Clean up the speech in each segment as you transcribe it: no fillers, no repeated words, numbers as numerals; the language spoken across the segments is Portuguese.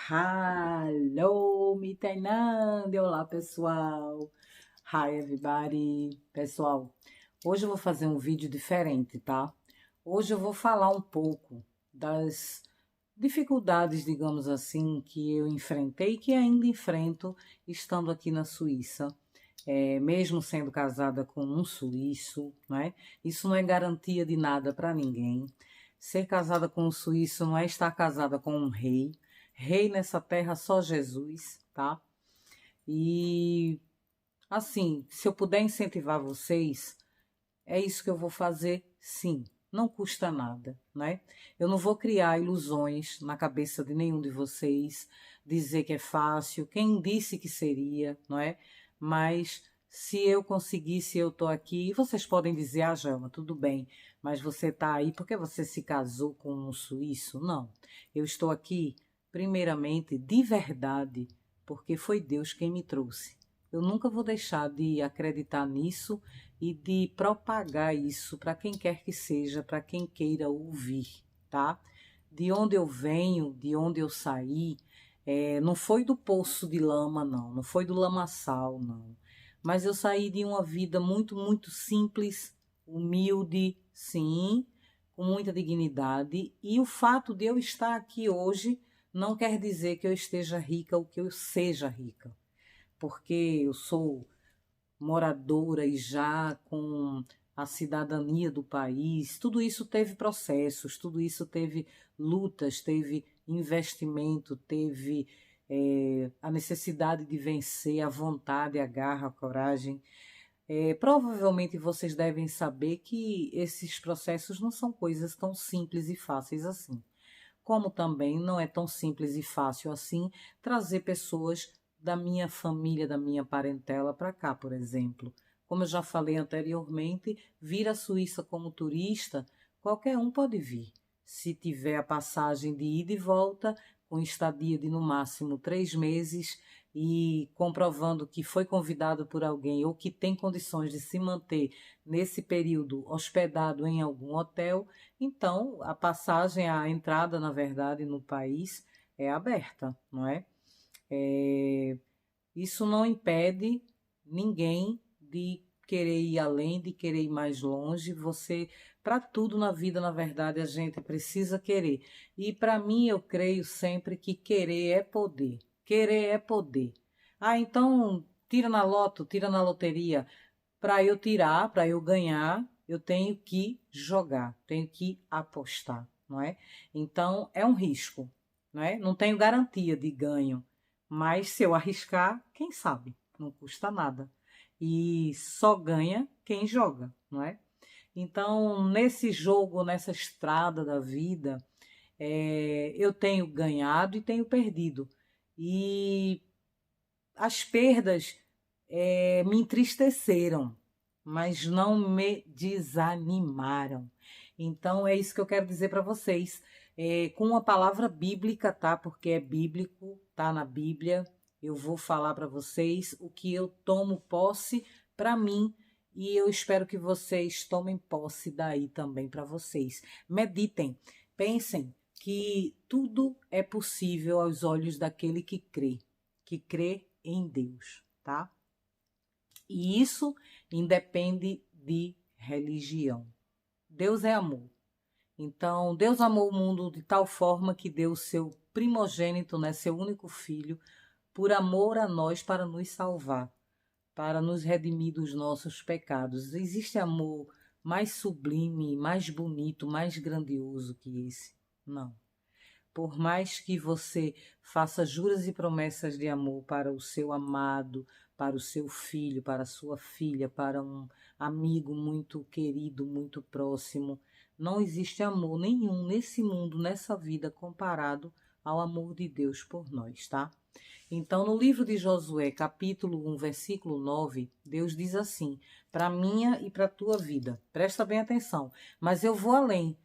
Hello, me treinando. Olá, pessoal. Hi, everybody. Pessoal, hoje eu vou fazer um vídeo diferente, tá? Hoje eu vou falar um pouco das dificuldades, digamos assim, que eu enfrentei e que ainda enfrento estando aqui na Suíça. Mesmo sendo casada com um suíço, né? Isso não é garantia de nada para ninguém. Ser casada com um suíço não é estar casada com um rei. Rei nessa terra só Jesus, tá? E assim, se eu puder incentivar vocês, é isso que eu vou fazer, sim. Não custa nada, né? Eu não vou criar ilusões na cabeça de nenhum de vocês, dizer que é fácil, quem disse que seria, não é? Mas se eu conseguisse, eu tô aqui, e vocês podem dizer, ah, Gelma, tudo bem, mas você tá aí porque você se casou com um suíço? Não. Eu estou aqui, primeiramente, de verdade, porque foi Deus quem me trouxe. Eu nunca vou deixar de acreditar nisso e de propagar isso para quem quer que seja, para quem queira ouvir, tá? De onde eu venho, de onde eu saí, não foi do poço de lama, não, não foi do lamaçal, não. Mas eu saí de uma vida muito, muito simples, humilde, sim, com muita dignidade. E o fato de eu estar aqui hoje não quer dizer que eu esteja rica ou que eu seja rica, porque eu sou moradora e já com a cidadania do país, tudo isso teve processos, tudo isso teve lutas, teve investimento, teve a necessidade de vencer, a vontade, a garra, a coragem. Provavelmente vocês devem saber que esses processos não são coisas tão simples e fáceis assim. Como também não é tão simples e fácil assim trazer pessoas da minha família, da minha parentela para cá, por exemplo. Como eu já falei anteriormente, vir à Suíça como turista, qualquer um pode vir. Se tiver a passagem de ida e volta, com estadia de no máximo 3 meses e comprovando que foi convidado por alguém ou que tem condições de se manter nesse período hospedado em algum hotel, então a passagem, a entrada, na verdade, no país é aberta, não é? É, Isso não impede ninguém de querer ir além, de querer ir mais longe. Você, para tudo na vida, na verdade, a gente precisa querer. E para mim, eu creio sempre que querer é poder. Querer é poder. Ah, então tira na loto, tira na loteria. Para eu tirar, para eu ganhar, eu tenho que jogar, tenho que apostar, não é? Então é um risco, não é? Não tenho garantia de ganho, mas se eu arriscar, quem sabe? Não custa nada. E só ganha quem joga, não é? Então, nesse jogo, nessa estrada da vida, eu tenho ganhado e tenho perdido. E as perdas me entristeceram, mas não me desanimaram. Então é isso que eu quero dizer para vocês, com uma palavra bíblica, tá? Porque é bíblico, tá na Bíblia. Eu vou falar para vocês o que eu tomo posse para mim e eu espero que vocês tomem posse daí também para vocês. Meditem, pensem que tudo é possível aos olhos daquele que crê em Deus, tá? E isso independe de religião. Deus é amor. Então, Deus amou o mundo de tal forma que deu o seu primogênito, né, seu único filho, por amor a nós para nos salvar, para nos redimir dos nossos pecados. Existe amor mais sublime, mais bonito, mais grandioso que esse? Não. Por mais que você faça juras e promessas de amor para o seu amado, para o seu filho, para a sua filha, para um amigo muito querido, muito próximo, não existe amor nenhum nesse mundo, nessa vida, comparado ao amor de Deus por nós, tá? Então, no livro de Josué, capítulo 1, versículo 9, Deus diz assim, para minha e para a tua vida. Presta bem atenção, mas eu vou além.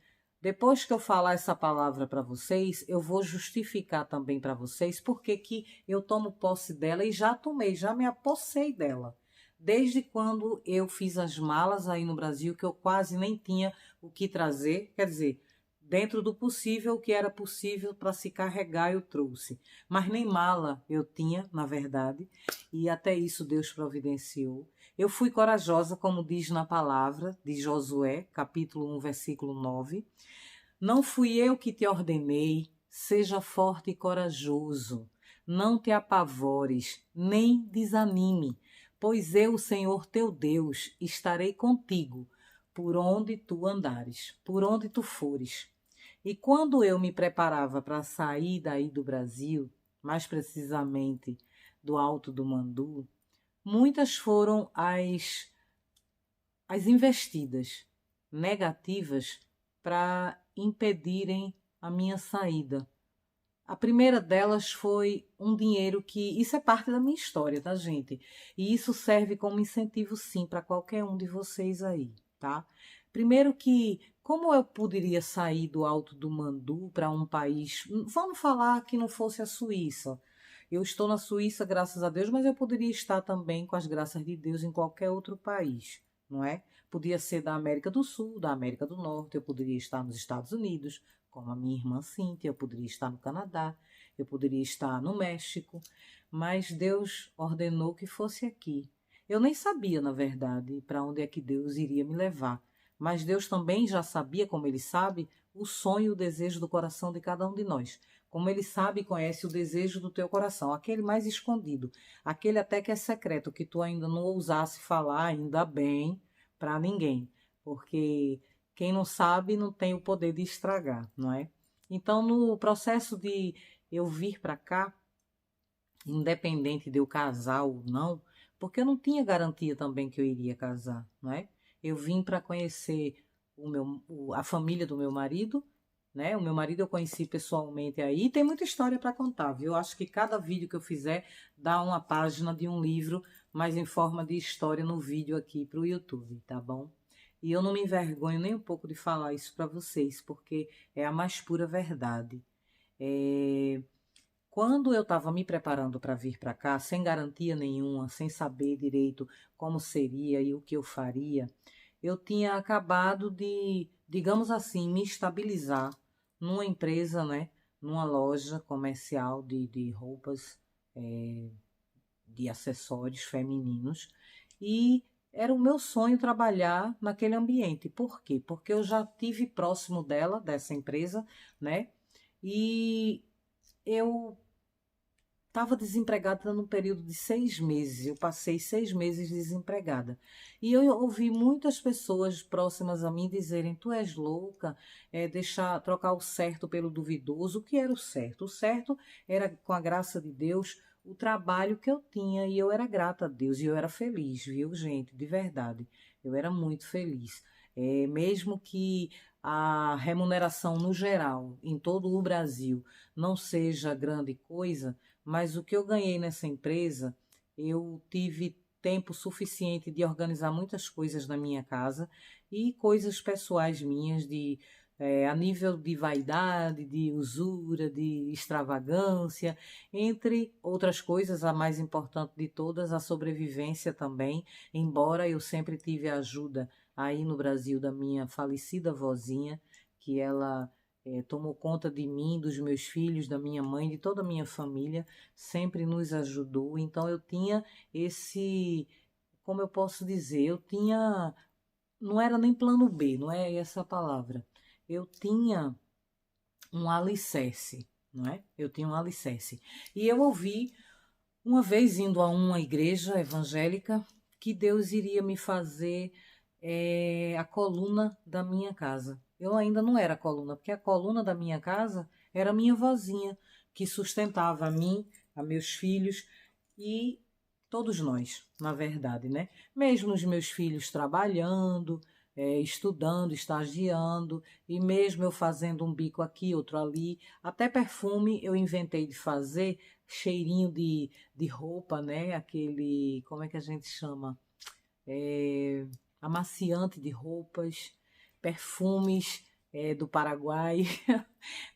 Depois que eu falar essa palavra para vocês, eu vou justificar também para vocês porque que eu tomo posse dela e já tomei, já me apossei dela. Desde quando eu fiz as malas aí no Brasil, que eu quase nem tinha o que trazer, quer dizer, dentro do possível, o que era possível para se carregar, eu trouxe. Mas nem mala eu tinha, na verdade, e até isso Deus providenciou. Eu fui corajosa, como diz na palavra de Josué, capítulo 1, versículo 9. Não fui eu que te ordenei, seja forte e corajoso. Não te apavores, nem desanime, pois eu, o Senhor teu Deus, estarei contigo, por onde tu andares, por onde tu fores. E quando eu me preparava para sair daí do Brasil, mais precisamente do Alto do Mandu, muitas foram as investidas negativas para impedirem a minha saída. A primeira delas foi um dinheiro que... Isso é parte da minha história, tá, gente? E isso serve como incentivo, sim, para qualquer um de vocês aí, tá? Primeiro que, como eu poderia sair do Alto do Mandu para um país... Vamos falar que não fosse a Suíça. Eu estou na Suíça, graças a Deus, mas eu poderia estar também, com as graças de Deus, em qualquer outro país, não é? Podia ser da América do Sul, da América do Norte, eu poderia estar nos Estados Unidos, como a minha irmã Cíntia, eu poderia estar no Canadá, eu poderia estar no México, mas Deus ordenou que fosse aqui. Eu nem sabia, na verdade, para onde é que Deus iria me levar, mas Deus também já sabia, como Ele sabe, o sonho e o desejo do coração de cada um de nós. Como Ele sabe e conhece o desejo do teu coração, aquele mais escondido, aquele até que é secreto, que tu ainda não ousasse falar, ainda bem, para ninguém, porque quem não sabe não tem o poder de estragar, não é? Então, no processo de eu vir para cá, independente de eu casar ou não, porque eu não tinha garantia também que eu iria casar, não é? Eu vim para conhecer a família do meu marido, né? O meu marido eu conheci pessoalmente aí, e tem muita história para contar, viu? Eu acho que cada vídeo que eu fizer dá uma página de um livro, mas em forma de história no vídeo aqui para o YouTube, tá bom? E eu não me envergonho nem um pouco de falar isso para vocês, porque é a mais pura verdade. Quando eu estava me preparando para vir para cá, sem garantia nenhuma, sem saber direito como seria e o que eu faria, eu tinha acabado de, digamos assim, me estabilizar numa empresa, né, numa loja comercial de roupas, de acessórios femininos, e era o meu sonho trabalhar naquele ambiente. Por quê? Porque eu já tive próximo dela, dessa empresa, né, e eu estava desempregada num período de 6 meses. Eu passei 6 meses desempregada. E eu ouvi muitas pessoas próximas a mim dizerem: tu és louca, deixar, trocar o certo pelo duvidoso. O que era o certo? O certo era, com a graça de Deus, o trabalho que eu tinha. E eu era grata a Deus. E eu era feliz, viu, gente? De verdade. Eu era muito feliz. Mesmo que a remuneração no geral, em todo o Brasil, não seja grande coisa, mas o que eu ganhei nessa empresa, eu tive tempo suficiente de organizar muitas coisas na minha casa e coisas pessoais minhas a nível de vaidade, de usura, de extravagância, entre outras coisas, a mais importante de todas, a sobrevivência também, embora eu sempre tive a ajuda aí no Brasil da minha falecida vozinha, que ela tomou conta de mim, dos meus filhos, da minha mãe, de toda a minha família, sempre nos ajudou. Então eu tinha esse, como eu posso dizer, eu tinha, não era nem plano B, não é essa a palavra. Eu tinha um alicerce, não é? Eu tinha um alicerce. E eu ouvi, uma vez indo a uma igreja evangélica, que Deus iria me fazer a coluna da minha casa. Eu ainda não era a coluna, porque a coluna da minha casa era a minha vozinha, que sustentava a mim, a meus filhos e todos nós, na verdade, né? Mesmo os meus filhos trabalhando, estudando, estagiando, e mesmo eu fazendo um bico aqui, outro ali, até perfume eu inventei de fazer, cheirinho de roupa, né? Aquele, como é que a gente chama? Amaciante de roupas, perfumes, do Paraguai,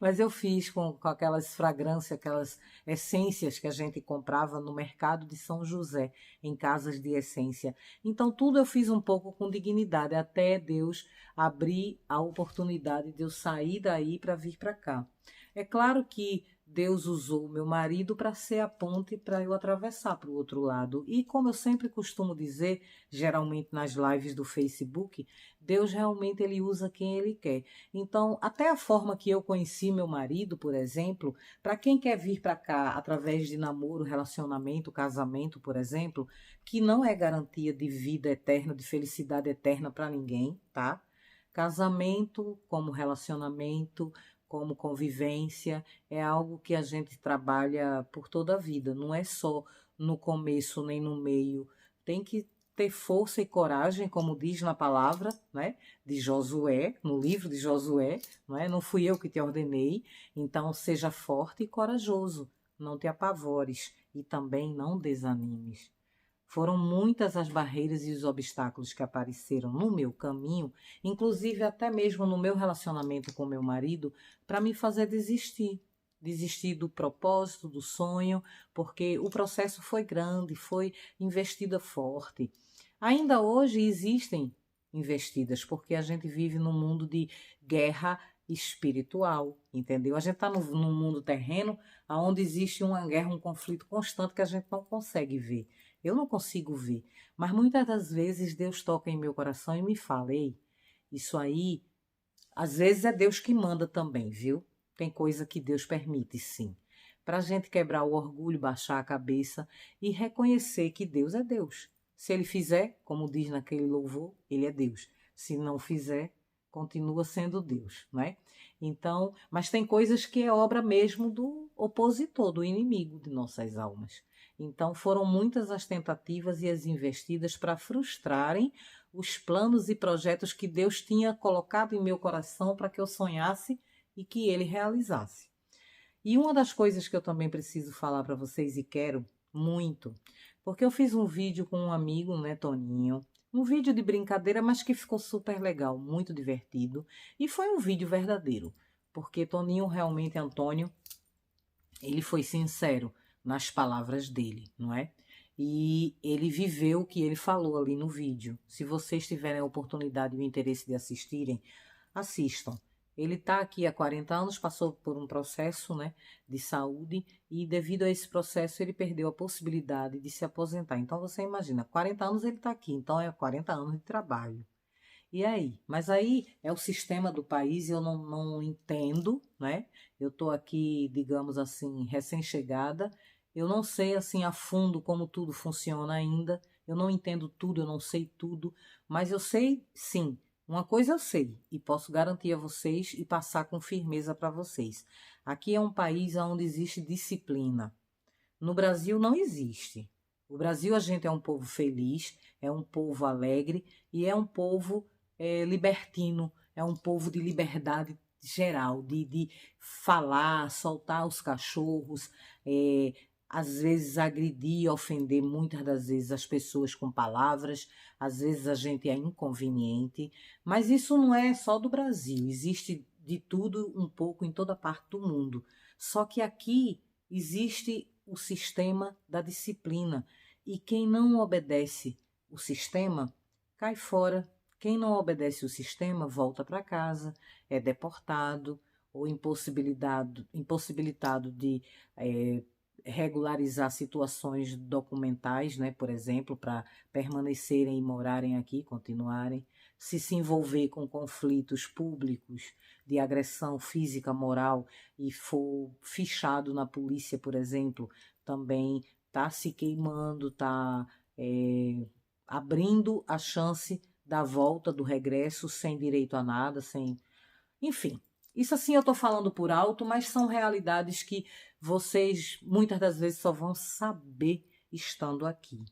mas eu fiz com aquelas fragrâncias, aquelas essências que a gente comprava no mercado de São José, em casas de essência. Então tudo eu fiz um pouco com dignidade, até Deus abrir a oportunidade de eu sair daí para vir para cá. É claro que Deus usou meu marido para ser a ponte para eu atravessar para o outro lado. E como eu sempre costumo dizer, geralmente nas lives do Facebook, Deus realmente ele usa quem ele quer. Então, até a forma que eu conheci meu marido, por exemplo, para quem quer vir para cá através de namoro, relacionamento, casamento, por exemplo, que não é garantia de vida eterna, de felicidade eterna para ninguém, tá? Casamento como relacionamento, como convivência, é algo que a gente trabalha por toda a vida, não é só no começo nem no meio. Tem que ter força e coragem, como diz na palavra, né, de Josué, no livro de Josué, não é? Não fui eu que te ordenei, então seja forte e corajoso, não te apavores e também não desanimes. Foram muitas as barreiras e os obstáculos que apareceram no meu caminho, inclusive até mesmo no meu relacionamento com meu marido, para me fazer desistir. Desistir do propósito, do sonho, porque o processo foi grande, foi investida forte. Ainda hoje existem investidas, porque a gente vive num mundo de guerra espiritual, entendeu? A gente está num mundo terreno onde existe uma guerra, um conflito constante que a gente não consegue ver. Eu não consigo ver, mas muitas das vezes Deus toca em meu coração e me fala, ei, isso aí, às vezes é Deus que manda também, viu? Tem coisa que Deus permite, sim. Para a gente quebrar o orgulho, baixar a cabeça e reconhecer que Deus é Deus. Se Ele fizer, como diz naquele louvor, Ele é Deus. Se não fizer, continua sendo Deus, não é? Então, mas tem coisas que é obra mesmo do opositor, do inimigo de nossas almas. Então foram muitas as tentativas e as investidas para frustrarem os planos e projetos que Deus tinha colocado em meu coração para que eu sonhasse e que Ele realizasse. E uma das coisas que eu também preciso falar para vocês e quero muito, porque eu fiz um vídeo com um amigo, né, Toninho, um vídeo de brincadeira, mas que ficou super legal, muito divertido, e foi um vídeo verdadeiro, porque Toninho realmente, Antônio, ele foi sincero nas palavras dele, não é? E ele viveu o que ele falou ali no vídeo. Se vocês tiverem a oportunidade e o interesse de assistirem, assistam. Ele está aqui há 40 anos, passou por um processo, né, de saúde e devido a esse processo ele perdeu a possibilidade de se aposentar. Então você imagina, 40 anos ele está aqui, então é 40 anos de trabalho. E aí? Mas aí é o sistema do país e eu não entendo, né? Eu estou aqui, digamos assim, recém-chegada. Eu não sei assim a fundo como tudo funciona ainda. Eu não entendo tudo, eu não sei tudo. Mas eu sei, sim, uma coisa eu sei e posso garantir a vocês e passar com firmeza para vocês. Aqui é um país onde existe disciplina. No Brasil não existe. O Brasil, a gente é um povo feliz, é um povo alegre e é um povo libertino, é um povo de liberdade geral, de falar, soltar os cachorros, às vezes agredir, ofender muitas das vezes as pessoas com palavras, às vezes a gente é inconveniente, mas isso não é só do Brasil, existe de tudo um pouco em toda parte do mundo. Só que aqui existe o sistema da disciplina e quem não obedece o sistema cai fora. Quem não obedece o sistema volta para casa, é deportado ou impossibilitado de regularizar situações documentais, né, por exemplo, para permanecerem e morarem aqui, continuarem, se envolver com conflitos públicos de agressão física, moral e for fichado na polícia, por exemplo, também está se queimando, está abrindo a chance da volta, do regresso, sem direito a nada, sem... Enfim, isso assim eu estou falando por alto, mas são realidades que vocês muitas das vezes só vão saber estando aqui.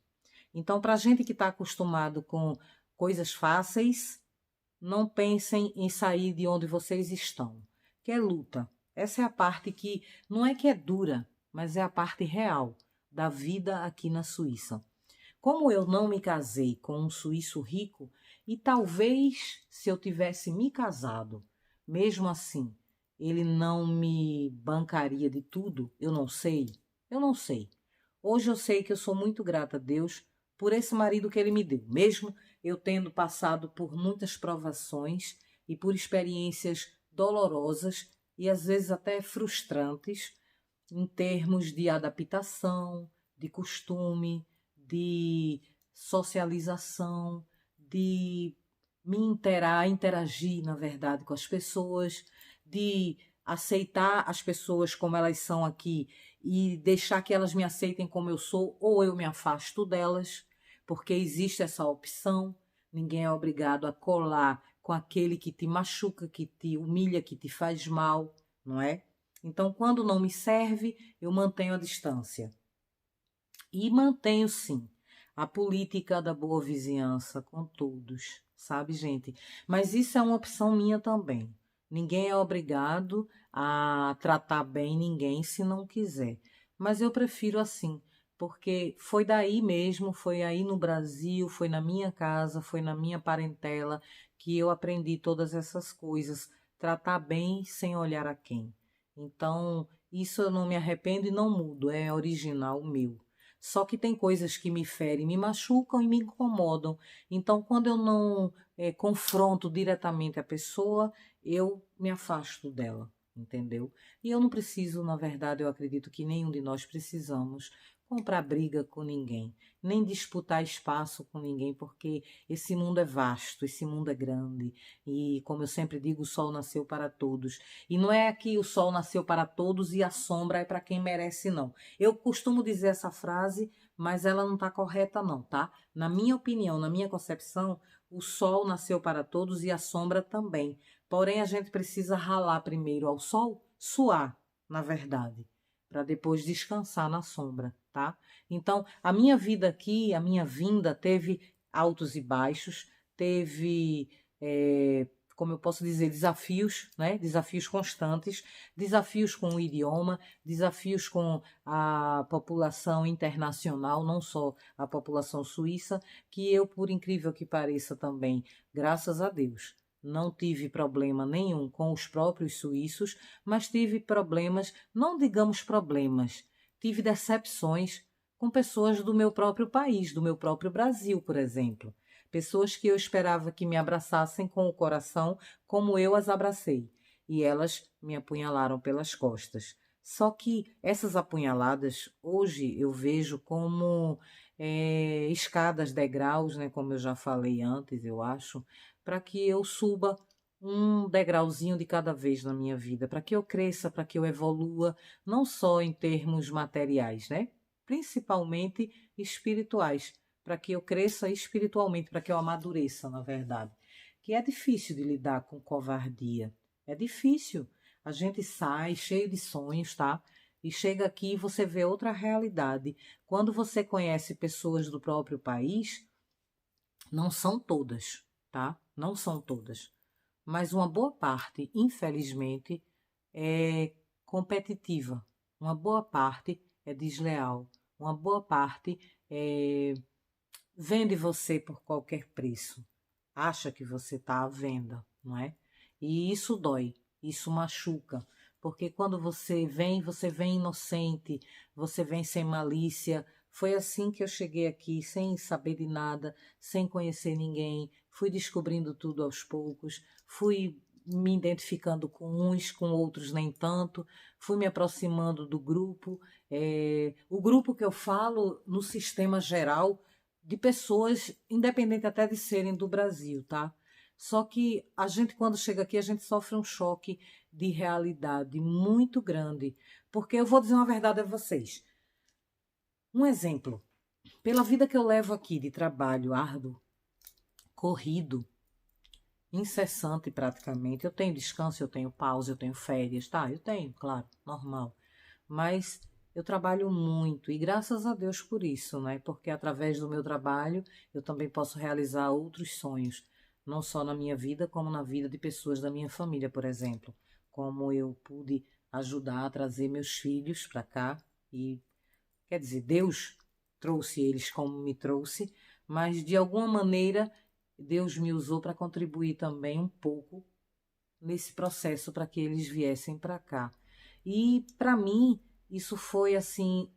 Então, para a gente que está acostumado com coisas fáceis, não pensem em sair de onde vocês estão, que é luta. Essa é a parte que não é que é dura, mas é a parte real da vida aqui na Suíça. Como eu não me casei com um suíço rico, e talvez se eu tivesse me casado mesmo assim, ele não me bancaria de tudo? Eu não sei. Eu não sei. Hoje eu sei que eu sou muito grata a Deus por esse marido que ele me deu, mesmo eu tendo passado por muitas provações e por experiências dolorosas e às vezes até frustrantes em termos de adaptação, de costume, de socialização, de interagir, na verdade, com as pessoas, de aceitar as pessoas como elas são aqui e deixar que elas me aceitem como eu sou, ou eu me afasto delas, porque existe essa opção. Ninguém é obrigado a colar com aquele que te machuca, que te humilha, que te faz mal, não é? Então, quando não me serve, eu mantenho a distância. E mantenho, sim, a política da boa vizinhança com todos, sabe, gente? Mas isso é uma opção minha também. Ninguém é obrigado a tratar bem ninguém se não quiser. Mas eu prefiro assim, porque foi daí mesmo, foi aí no Brasil, foi na minha casa, foi na minha parentela que eu aprendi todas essas coisas. Tratar bem sem olhar a quem. Então, isso eu não me arrependo e não mudo, é original meu. Só que tem coisas que me ferem, me machucam e me incomodam. Então, quando eu não confronto diretamente a pessoa, eu me afasto dela, entendeu? E eu não preciso, na verdade, eu acredito que nenhum de nós precisamos comprar briga com ninguém, nem disputar espaço com ninguém, porque esse mundo é vasto, esse mundo é grande. E, como eu sempre digo, o sol nasceu para todos. E não é que o sol nasceu para todos e a sombra é para quem merece, não. Eu costumo dizer essa frase, mas ela não está correta não, tá? Na minha opinião, na minha concepção, o sol nasceu para todos e a sombra também. Porém, a gente precisa ralar primeiro ao sol, suar, na verdade, para depois descansar na sombra, tá? Então, a minha vida aqui, a minha vinda teve altos e baixos, teve como eu posso dizer, desafios, né? Desafios constantes, desafios com o idioma, desafios com a população internacional, não só a população suíça, que eu, por incrível que pareça também, graças a Deus, não tive problema nenhum com os próprios suíços, mas tive problemas, não digamos problemas, tive decepções com pessoas do meu próprio país, do meu próprio Brasil, por exemplo. Pessoas que eu esperava que me abraçassem com o coração como eu as abracei. E elas me apunhalaram pelas costas. Só que essas apunhaladas, hoje eu vejo como escadas, degraus, né, como eu já falei antes, eu acho, para que eu suba um degrauzinho de cada vez na minha vida, para que eu cresça, para que eu evolua, não só em termos materiais, né? Principalmente espirituais, para que eu cresça espiritualmente, para que eu amadureça, na verdade. Que é difícil de lidar com covardia. É difícil. A gente sai cheio de sonhos, tá? E chega aqui e você vê outra realidade. Quando você conhece pessoas do próprio país, não são todas, tá? Não são todas. Mas uma boa parte, infelizmente, é competitiva. Uma boa parte é desleal. Uma boa parte vende você por qualquer preço. Acha que você está à venda, não é? E isso dói, isso machuca. Porque quando você vem inocente, você vem sem malícia. Foi assim que eu cheguei aqui, sem saber de nada, sem conhecer ninguém. Fui descobrindo tudo aos poucos, fui me identificando com uns, com outros nem tanto, fui me aproximando do grupo. O grupo que eu falo, no sistema geral, de pessoas, independente até de serem do Brasil, tá? Só que a gente, quando chega aqui, a gente sofre um choque de realidade muito grande. Porque eu vou dizer uma verdade a vocês. Um exemplo. Pela vida que eu levo aqui de trabalho árduo, corrido, incessante praticamente. Eu tenho descanso, eu tenho pausa, eu tenho férias, tá? Eu tenho, claro, normal. Mas eu trabalho muito e graças a Deus por isso, né? Porque através do meu trabalho eu também posso realizar outros sonhos, não só na minha vida, como na vida de pessoas da minha família, por exemplo. Como eu pude ajudar a trazer meus filhos para cá e, quer dizer, Deus trouxe eles como me trouxe, mas de alguma maneira Deus me usou para contribuir também um pouco nesse processo para que eles viessem para cá. E para mim, isso foi assim,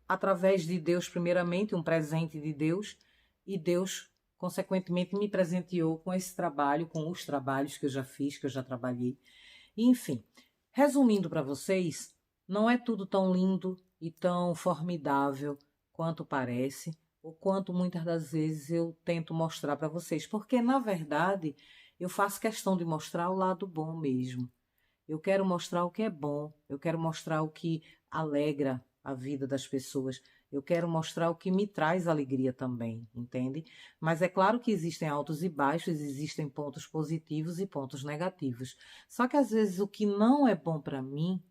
através de Deus, primeiramente, um presente de Deus, e Deus, consequentemente, me presenteou com esse trabalho, com os trabalhos que eu já fiz, que eu já trabalhei. E, enfim, resumindo para vocês, não é tudo tão lindo e tão formidável quanto parece, ou quanto muitas das vezes eu tento mostrar para vocês, porque, na verdade, eu faço questão de mostrar o lado bom mesmo. Eu quero mostrar o que é bom, eu quero mostrar o que alegra a vida das pessoas, eu quero mostrar o que me traz alegria também, entende? Mas é claro que existem altos e baixos, existem pontos positivos e pontos negativos. Só que às vezes o que não é bom para mim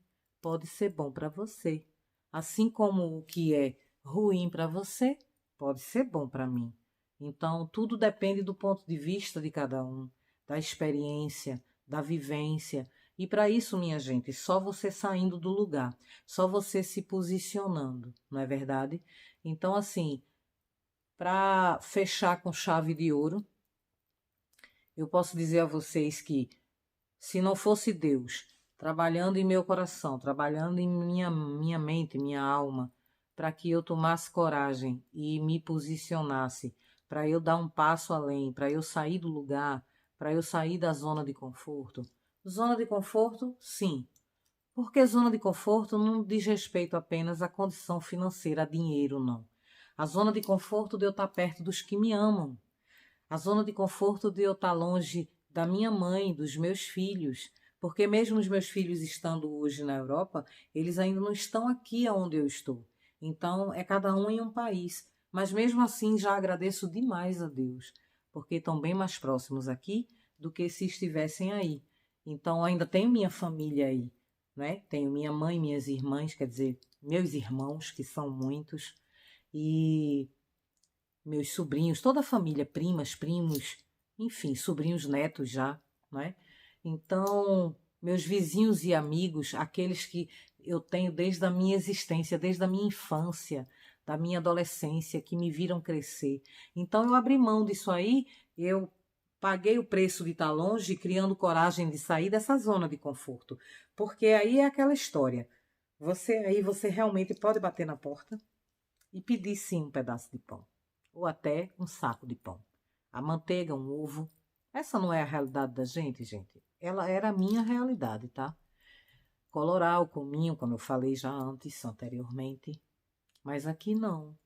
pode ser bom para você. Assim como o que é ruim para você pode ser bom para mim. Então, tudo depende do ponto de vista de cada um, da experiência, da vivência. E para isso, minha gente, só você saindo do lugar, só você se posicionando, não é verdade? Então, assim, para fechar com chave de ouro, eu posso dizer a vocês que, se não fosse Deus trabalhando em meu coração, trabalhando em minha mente, minha alma, para que eu tomasse coragem e me posicionasse, para eu dar um passo além, para eu sair do lugar, para eu sair da zona de conforto. Zona de conforto, sim, porque zona de conforto não diz respeito apenas à condição financeira, a dinheiro, não. A zona de conforto de eu estar perto dos que me amam. A zona de conforto de eu estar longe da minha mãe, dos meus filhos. Porque mesmo os meus filhos estando hoje na Europa, eles ainda não estão aqui onde eu estou. Então, é cada um em um país. Mas mesmo assim, já agradeço demais a Deus, porque estão bem mais próximos aqui do que se estivessem aí. Então, ainda tenho minha família aí, né? Tenho minha mãe, minhas irmãs, quer dizer, meus irmãos, que são muitos, e meus sobrinhos, toda a família, primas, primos, enfim, sobrinhos netos já, né? Então, meus vizinhos e amigos, aqueles que eu tenho desde a minha existência, desde a minha infância, da minha adolescência, que me viram crescer. Então, eu abri mão disso aí, eu paguei o preço de estar longe, criando coragem de sair dessa zona de conforto. Porque aí é aquela história. Você realmente pode bater na porta e pedir sim um pedaço de pão, ou até um saco de pão. A manteiga, um ovo. Essa não é a realidade da gente, gente. Ela era a minha realidade, tá? Coloral, cominho, como eu falei já antes, anteriormente. Mas aqui não.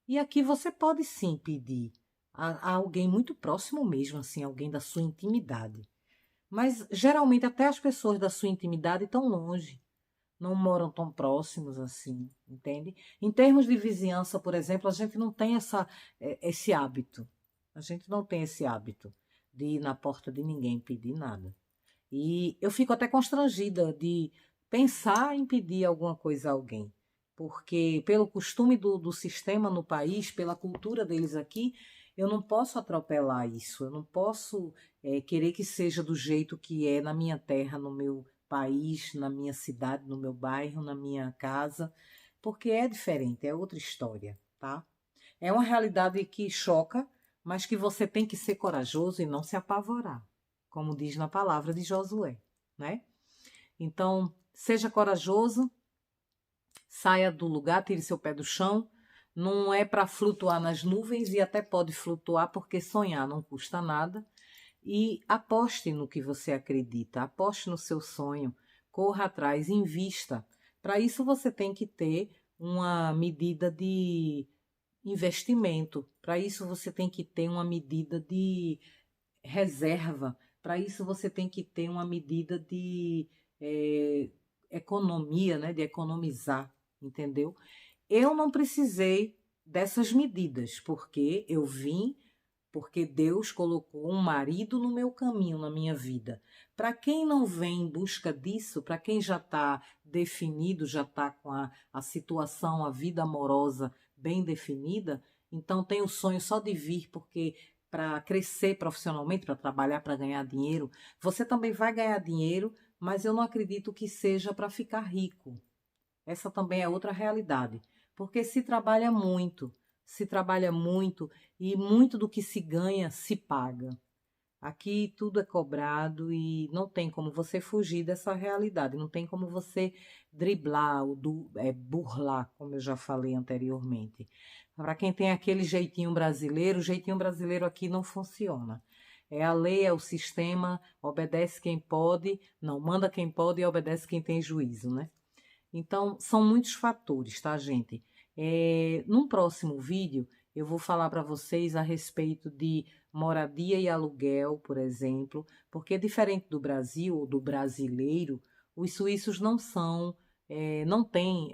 E aqui você pode sim pedir a alguém muito próximo mesmo, assim, alguém da sua intimidade. Mas geralmente até as pessoas da sua intimidade estão longe, não moram tão próximos assim, entende? Em termos de vizinhança, por exemplo, a gente não tem esse hábito. A gente não tem esse hábito de ir na porta de ninguém pedir nada. E eu fico até constrangida de pensar em pedir alguma coisa a alguém, porque pelo costume do sistema no país, pela cultura deles aqui, eu não posso atropelar isso, eu não posso querer que seja do jeito que é na minha terra, no meu país, na minha cidade, no meu bairro, na minha casa, porque é diferente, é outra história, tá? É uma realidade que choca, mas que você tem que ser corajoso e não se apavorar, como diz na palavra de Josué, né? Então, seja corajoso, saia do lugar, tire seu pé do chão. Não é para flutuar nas nuvens e até pode flutuar porque sonhar não custa nada. E aposte no que você acredita, aposte no seu sonho, corra atrás, invista. Para isso você tem que ter uma medida de investimento. Para isso você tem que ter uma medida de reserva. Para isso você tem que ter uma medida de economia, né? De economizar, entendeu? Eu não precisei dessas medidas, porque Deus colocou um marido no meu caminho, na minha vida. Para quem não vem em busca disso, para quem já está definido, já está com a situação, a vida amorosa bem definida, então tem o sonho só de vir, porque para crescer profissionalmente, para trabalhar, para ganhar dinheiro, você também vai ganhar dinheiro, mas eu não acredito que seja para ficar rico. Essa também é outra realidade, porque se trabalha muito e muito do que se ganha se paga. Aqui tudo é cobrado e não tem como você fugir dessa realidade, não tem como você driblar ou burlar, como eu já falei anteriormente. Para quem tem aquele jeitinho brasileiro, o jeitinho brasileiro aqui não funciona. É a lei, é o sistema, obedece quem pode, não manda quem pode e obedece quem tem juízo, né? Então, são muitos fatores, tá, gente? Num próximo vídeo, eu vou falar para vocês a respeito de moradia e aluguel, por exemplo, porque diferente do Brasil ou do brasileiro, os suíços não têm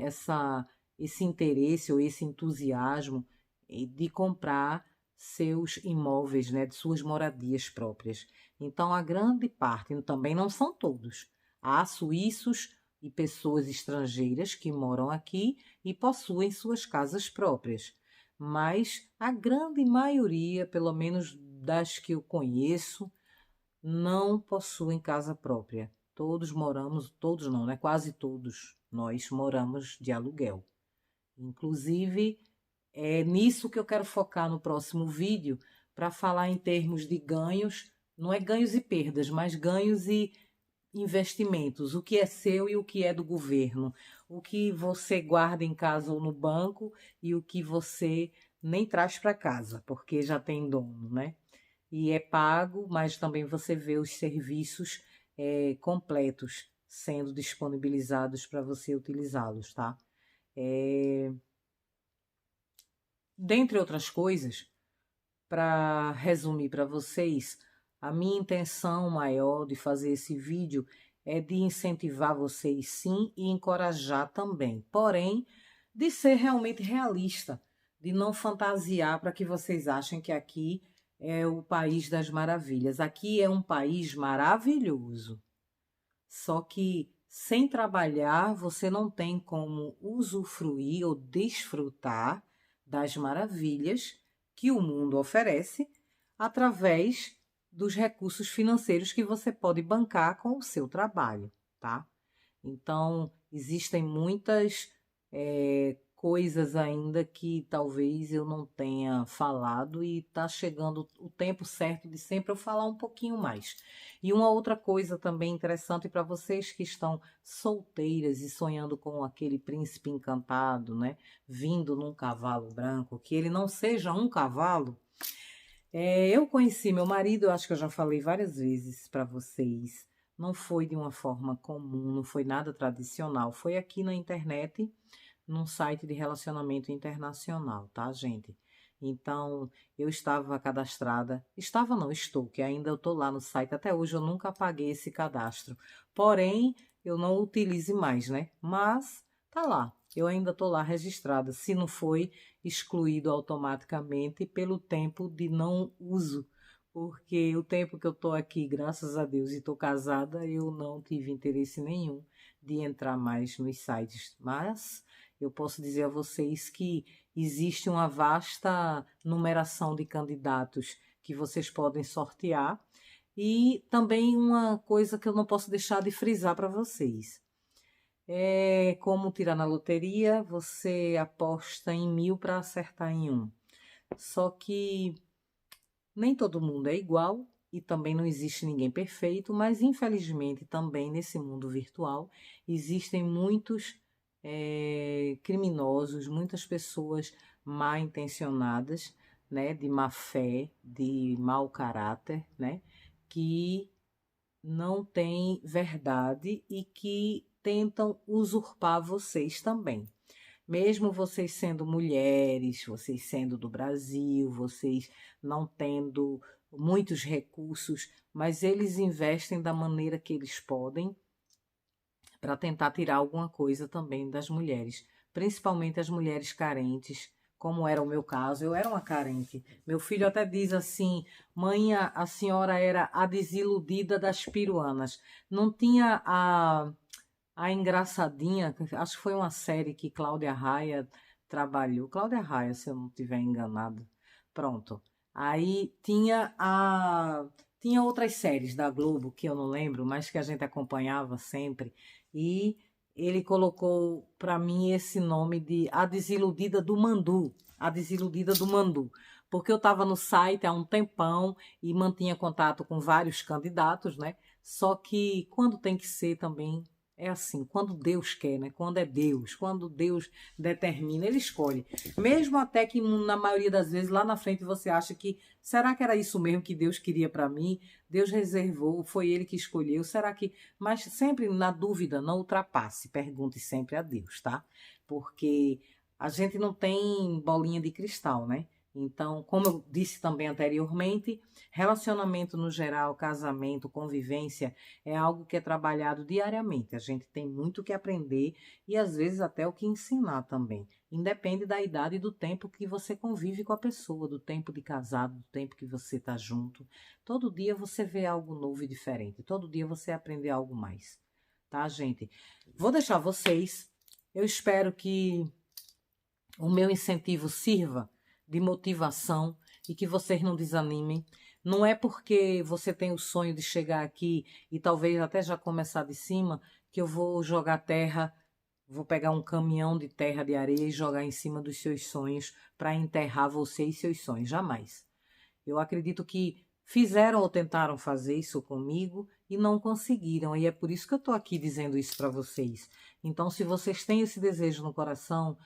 esse interesse ou esse entusiasmo de comprar seus imóveis, né, de suas moradias próprias. Então, a grande parte, também não são todos. Há suíços e pessoas estrangeiras que moram aqui e possuem suas casas próprias. Mas a grande maioria, pelo menos das que eu conheço, não possuem casa própria. Todos moramos, todos não, né? Quase todos nós moramos de aluguel. Inclusive, é nisso que eu quero focar no próximo vídeo, para falar em termos de ganhos, não é ganhos e perdas, mas ganhos e investimentos, o que é seu e o que é do governo, o que você guarda em casa ou no banco e o que você nem traz para casa, porque já tem dono, né? E é pago, mas também você vê os serviços completos sendo disponibilizados para você utilizá-los, tá? Dentre outras coisas, para resumir para vocês, a minha intenção maior de fazer esse vídeo é de incentivar vocês sim e encorajar também, porém, de ser realmente realista, de não fantasiar para que vocês achem que aqui é o país das maravilhas. Aqui é um país maravilhoso, só que sem trabalhar você não tem como usufruir ou desfrutar das maravilhas que o mundo oferece através dos recursos financeiros que você pode bancar com o seu trabalho, tá? Então, existem muitas coisas ainda que talvez eu não tenha falado e está chegando o tempo certo de sempre eu falar um pouquinho mais. E uma outra coisa também interessante para vocês que estão solteiras e sonhando com aquele príncipe encantado, né? Vindo num cavalo branco, que ele não seja um cavalo. Eu conheci meu marido, eu acho que eu já falei várias vezes para vocês. Não foi de uma forma comum, não foi nada tradicional. Foi aqui na internet, num site de relacionamento internacional, tá, gente? Então, eu estava cadastrada, estava não, estou, que ainda eu estou lá no site, até hoje eu nunca apaguei esse cadastro. Porém, eu não utilize mais, né? Mas tá lá, eu ainda estou lá registrada, se não foi excluído automaticamente pelo tempo de não uso, porque o tempo que eu estou aqui, graças a Deus, e estou casada, eu não tive interesse nenhum de entrar mais nos sites, mas eu posso dizer a vocês que existe uma vasta numeração de candidatos que vocês podem sortear e também uma coisa que eu não posso deixar de frisar para vocês. É como tirar na loteria, você aposta em 1000 para acertar em um. Só que nem todo mundo é igual e também não existe ninguém perfeito, mas infelizmente também nesse mundo virtual existem muitos criminosos, muitas pessoas mal intencionadas, né, de má fé, de mau caráter, né, que não têm verdade e que tentam usurpar vocês também. Mesmo vocês sendo mulheres, vocês sendo do Brasil, vocês não tendo muitos recursos, mas eles investem da maneira que eles podem para tentar tirar alguma coisa também das mulheres, principalmente as mulheres carentes, como era o meu caso. Eu era uma carente. Meu filho até diz assim: mãe, a senhora era a desiludida das peruanas. Não tinha a engraçadinha, acho que foi uma série que Cláudia Raia trabalhou. Cláudia Raia, se eu não estiver enganado. Pronto. Aí tinha outras séries da Globo que eu não lembro, mas que a gente acompanhava sempre. E ele colocou para mim esse nome de A Desiludida do Mandu. A Desiludida do Mandu. Porque eu estava no site há um tempão e mantinha contato com vários candidatos, né? Só que quando tem que ser também é assim, quando Deus quer, né? Quando Deus determina, ele escolhe. Mesmo até que na maioria das vezes lá na frente você acha que será que era isso mesmo que Deus queria para mim? Deus reservou, foi ele que escolheu. Será que, mas sempre na dúvida, não ultrapasse, pergunte sempre a Deus, tá? Porque a gente não tem bolinha de cristal, né? Então, como eu disse também anteriormente, relacionamento no geral, casamento, convivência, é algo que é trabalhado diariamente. A gente tem muito o que aprender e às vezes até o que ensinar também. Independe da idade e do tempo que você convive com a pessoa, do tempo de casado, do tempo que você está junto. Todo dia você vê algo novo e diferente. Todo dia você aprende algo mais. Tá, gente? Vou deixar vocês. Eu espero que o meu incentivo sirva de motivação e que vocês não desanimem. Não é porque você tem o sonho de chegar aqui e talvez até já começar de cima que eu vou jogar terra, vou pegar um caminhão de terra, de areia e jogar em cima dos seus sonhos para enterrar você e seus sonhos. Jamais. Eu acredito que fizeram ou tentaram fazer isso comigo e não conseguiram. E é por isso que eu estou aqui dizendo isso para vocês. Então, se vocês têm esse desejo no coração,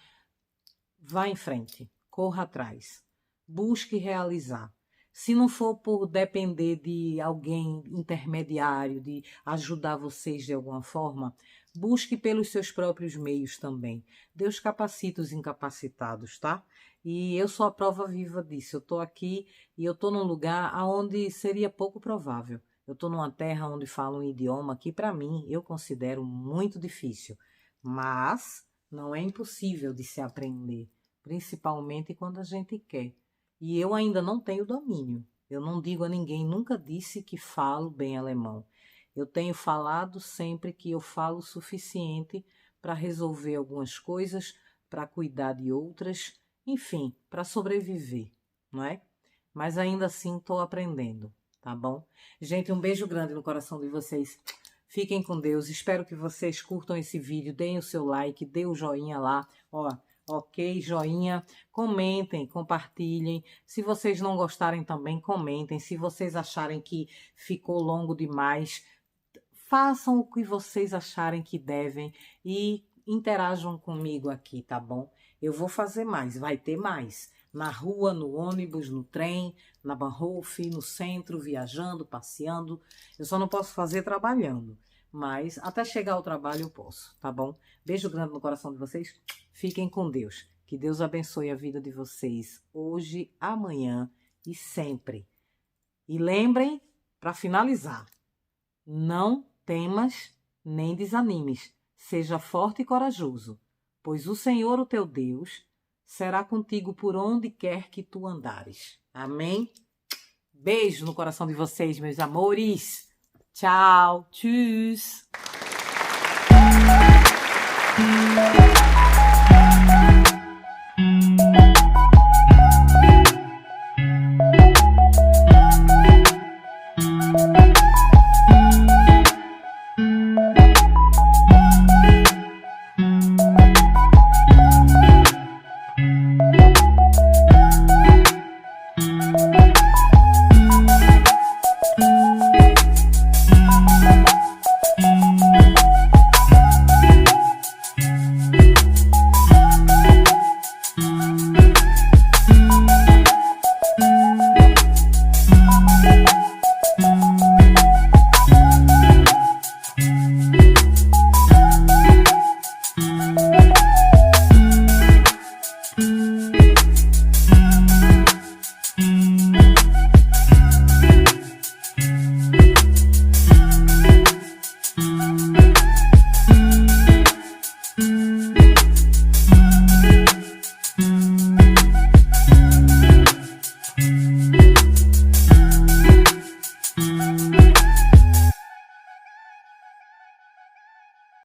vá em frente. Corra atrás, busque realizar. Se não for por depender de alguém intermediário, de ajudar vocês de alguma forma, busque pelos seus próprios meios também. Deus capacita os incapacitados, tá? E eu sou a prova viva disso. Eu estou aqui e eu estou num lugar onde seria pouco provável. Eu estou numa terra onde falo um idioma que, para mim, eu considero muito difícil. Mas não é impossível de se aprender. Principalmente quando a gente quer. E eu ainda não tenho domínio. Eu não digo a ninguém, nunca disse que falo bem alemão. Eu tenho falado sempre que eu falo o suficiente para resolver algumas coisas, para cuidar de outras, enfim, para sobreviver, não é? Mas ainda assim estou aprendendo, tá bom? Gente, um beijo grande no coração de vocês. Fiquem com Deus. Espero que vocês curtam esse vídeo, deem o seu like, dê o joinha lá, ó. Ok, joinha, comentem, compartilhem. Se vocês não gostarem também, comentem. Se vocês acharem que ficou longo demais, façam o que vocês acharem que devem e interajam comigo aqui, tá bom? Eu vou fazer mais, vai ter mais. Na rua, no ônibus, no trem, na Bahnhof, no centro, viajando, passeando. Eu só não posso fazer trabalhando. Mas até chegar ao trabalho eu posso, tá bom? Beijo grande no coração de vocês. Fiquem com Deus. Que Deus abençoe a vida de vocês hoje, amanhã e sempre. E lembrem, para finalizar, não temas nem desanimes. Seja forte e corajoso, pois o Senhor, o teu Deus, será contigo por onde quer que tu andares. Amém? Beijo no coração de vocês, meus amores. Tchau. Tschüss.